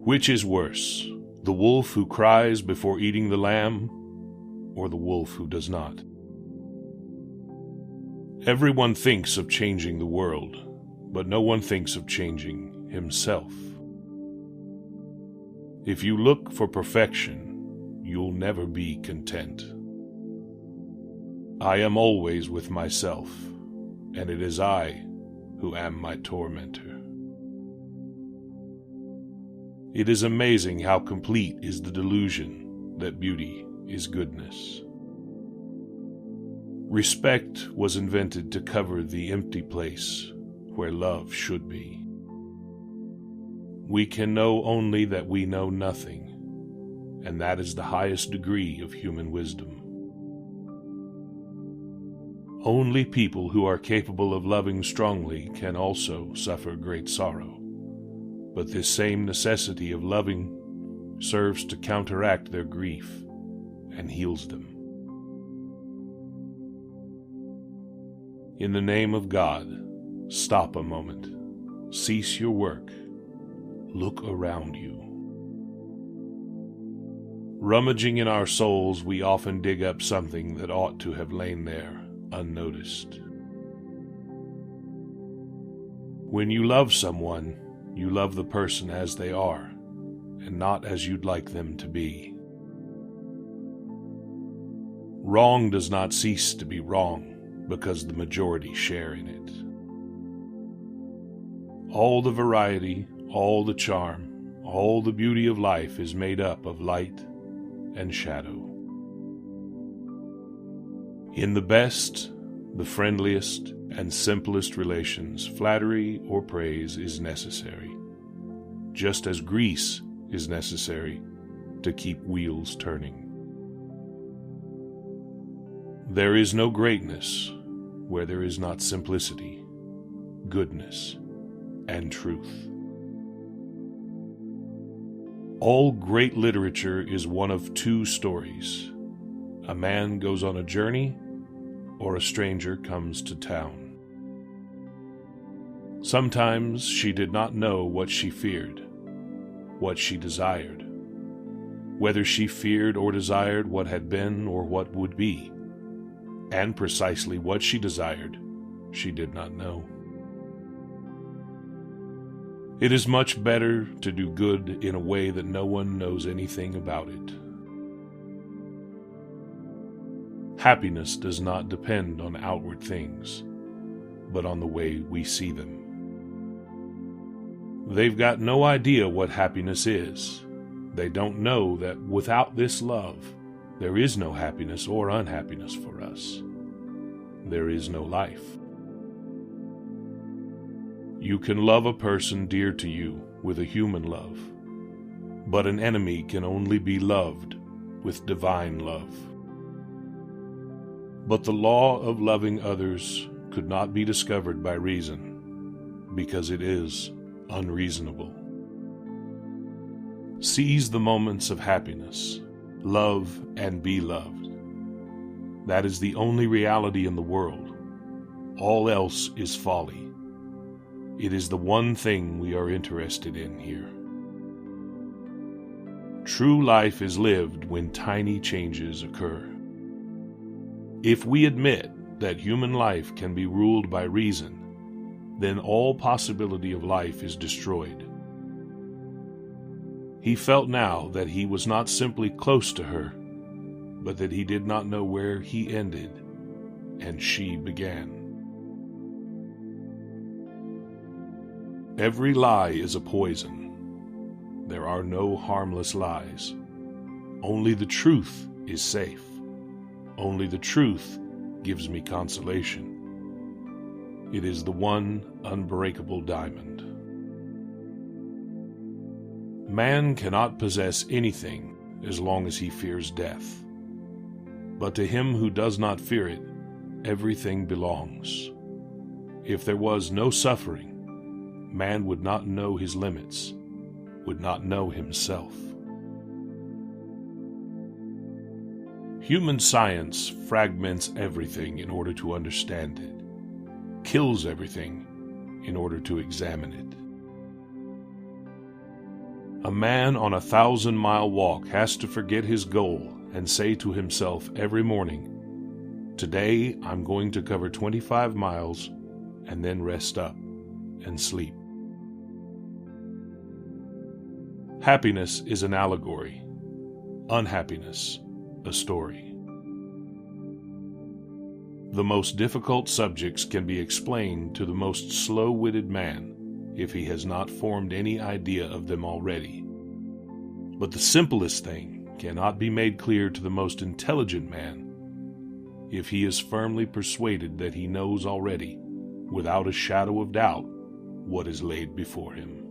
Which is worse, the wolf who cries before eating the lamb, or the wolf who does not? Everyone thinks of changing the world, but no one thinks of changing himself. If you look for perfection, you'll never be content. I am always with myself, and it is I who am my tormentor. It is amazing how complete is the delusion that beauty is goodness. Respect was invented to cover the empty place where love should be. We can know only that we know nothing, and that is the highest degree of human wisdom. Only people who are capable of loving strongly can also suffer great sorrow, but this same necessity of loving serves to counteract their grief and heals them. In the name of God, stop a moment, cease your work, look around you. Rummaging in our souls, we often dig up something that ought to have lain there unnoticed. When you love someone, you love the person as they are, and not as you'd like them to be. Wrong does not cease to be wrong because the majority share in it. All the variety, all the charm, all the beauty of life is made up of light and shadow. In the best, the friendliest, and simplest relations, flattery or praise is necessary, just as grease is necessary to keep wheels turning. There is no greatness where there is not simplicity, goodness, and truth. All great literature is one of two stories. A man goes on a journey, or a stranger comes to town. Sometimes she did not know what she feared, what she desired, whether she feared or desired what had been or what would be, and precisely what she desired, she did not know. It is much better to do good in a way that no one knows anything about it. Happiness does not depend on outward things, but on the way we see them. They've got no idea what happiness is. They don't know that without this love, there is no happiness or unhappiness for us. There is no life. You can love a person dear to you with a human love, but an enemy can only be loved with divine love. But the law of loving others could not be discovered by reason, because it is unreasonable. Seize the moments of happiness, love and be loved. That is the only reality in the world. All else is folly. It is the one thing we are interested in here. True life is lived when tiny changes occur. If we admit that human life can be ruled by reason, then all possibility of life is destroyed. He felt now that he was not simply close to her, but that he did not know where he ended and she began. Every lie is a poison. There are no harmless lies. Only the truth is safe. Only the truth gives me consolation. It is the one unbreakable diamond. Man cannot possess anything as long as he fears death. But to him who does not fear it, everything belongs. If there was no suffering, man would not know his limits, would not know himself. Human science fragments everything in order to understand it, kills everything in order to examine it. A man on a 1,000-mile walk has to forget his goal and say to himself every morning, "Today I'm going to cover 25 miles and then rest up and sleep." Happiness is an allegory, unhappiness a story. The most difficult subjects can be explained to the most slow-witted man if he has not formed any idea of them already. But the simplest thing cannot be made clear to the most intelligent man if he is firmly persuaded that he knows already, without a shadow of doubt, what is laid before him.